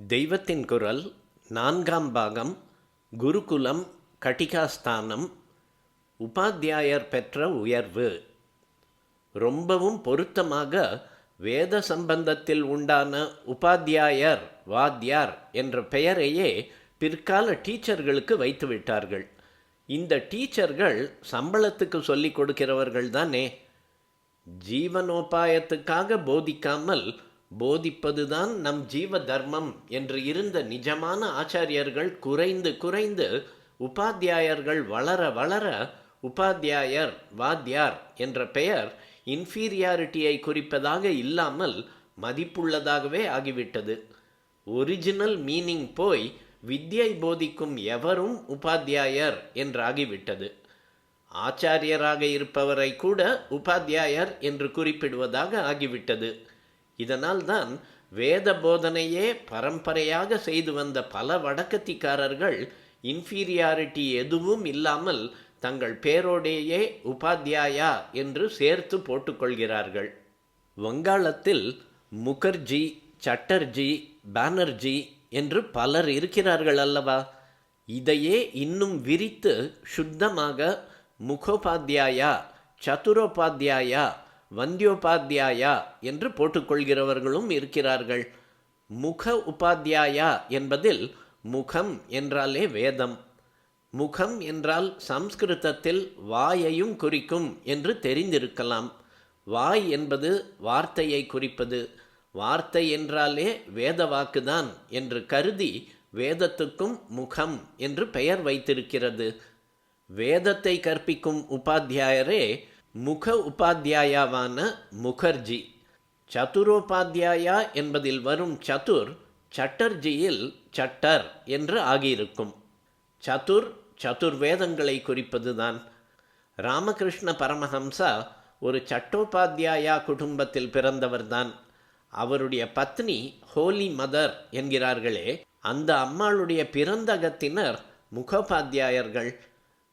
தெய்வத்தின் குரல் 4ஆம் பாகம். குருகுலம் கட்டிகாஸ்தானம். உபாத்தியாயர் பெற்ற உயர்வு. ரொம்பவும் பொருத்தமாக வேத சம்பந்தத்தில் உண்டான உபாத்தியாயர் வாத்தியார் என்ற பெயரையே பிற்கால டீச்சர்களுக்கு வைத்துவிட்டார்கள். இந்த டீச்சர்கள் சம்பளத்துக்கு சொல்லிக் கொடுக்கிறவர்கள் தானே. ஜீவனோபாயத்துக்காக போதிக்காமல் போதிப்பதுதான் நம் ஜீவ தர்மம் என்று இருந்த நிஜமான ஆச்சாரியர்கள் குறைந்து குறைந்து உபாத்தியாயர்கள் வளர வளர உபாத்தியாயர் வாத்தியார் என்ற பெயர் இன்ஃபீரியாரிட்டியை குறிப்பதாக இல்லாமல் மதிப்புள்ளதாகவே ஆகிவிட்டது. ஒரிஜினல் மீனிங் போய் வித்யை போதிக்கும் எவரும் உபாத்தியாயர் என்றாகிவிட்டது. ஆச்சாரியராக இருப்பவரை கூட உபாத்தியாயர் என்று குறிப்பிடுவதாக ஆகிவிட்டது. இதனால்தான் வேத போதனையே பரம்பரையாக செய்து வந்த பல வடக்கத்திக்காரர்கள் இன்ஃபீரியாரிட்டி எதுவும் இல்லாமல் தங்கள் பேரோடேயே உபாத்தியாயா என்று சேர்த்து போட்டுக்கொள்கிறார்கள். வங்காளத்தில் முகர்ஜி, சட்டர்ஜி, பானர்ஜி என்று பலர் இருக்கிறார்கள் அல்லவா? இதையே இன்னும் விரித்து சுத்தமாக முகோபாத்தியாயா, சதுரோபாத்தியாயா, வந்தியோபாத்தியாயா என்று போட்டுக்கொள்கிறவர்களும் இருக்கிறார்கள். முக உபாத்தியாயா என்பதில் முகம் என்றாலே வேதம், முகம் என்றால் சம்ஸ்கிருதத்தில் வாயையும் குறிக்கும் என்று தெரிந்திருக்கலாம். வாய் என்பது வார்த்தையை குறிப்பது. வார்த்தை என்றாலே வேத வாக்குதான் என்று கருதி வேதத்துக்கும் முகம் என்று பெயர் வைத்திருக்கிறது. வேதத்தை கற்பிக்கும் உபாத்தியாயரே முக உபாத்தியாயாவான முகர்ஜி. சதுரோபாத்தியாயா என்பதில் வரும் சதுர் சட்டர்ஜியில் சட்டர் என்று ஆகியிருக்கும். சதுர் சதுர்வேதங்களை குறிப்பதுதான். ராமகிருஷ்ண பரமஹம்சா ஒரு சட்டோபாத்தியாயா குடும்பத்தில் பிறந்தவர்தான். அவருடைய பத்னி ஹோலி மதர் என்கிறார்களே, அந்த அம்மாளுடைய பிறந்தகத்தினர் முகோபாத்தியாயர்கள்.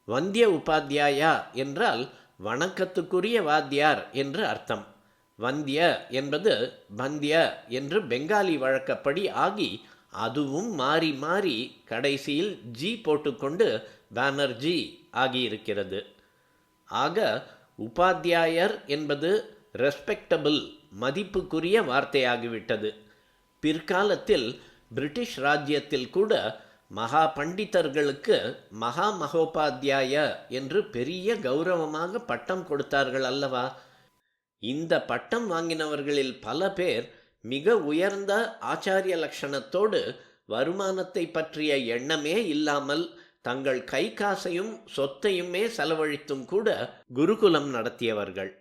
வந்திய உபாத்தியாயா என்றால் வணக்கத்துக்குரிய வாத்தியார் என்று அர்த்தம். வந்திய என்பது பந்திய என்று பெங்காலி வழக்கப்படி ஆகி அதுவும் மாறி மாறி கடைசியில் ஜி போட்டுக்கொண்டு பானர்ஜி ஆகியிருக்கிறது. ஆக உபாத்தியாயர் என்பது ரெஸ்பெக்டபிள், மதிப்புக்குரிய வார்த்தையாகிவிட்டது. பிற்காலத்தில் பிரிட்டிஷ் ராஜ்யத்தில் கூட மகா பண்டிதர்களுக்கு மகா மகோபாத்தியாய என்று பெரிய கௌரவமாக பட்டம் கொடுத்தார்கள் அல்லவா? இந்த பட்டம் வாங்கினவர்களில் பல பேர் மிக உயர்ந்த ஆச்சாரிய லட்சணத்தோடு வருமானத்தை பற்றிய எண்ணமே இல்லாமல் தங்கள் கை காசையும் சொத்தையுமே செலவழித்தும் கூட குருகுலம் நடத்தியவர்கள்.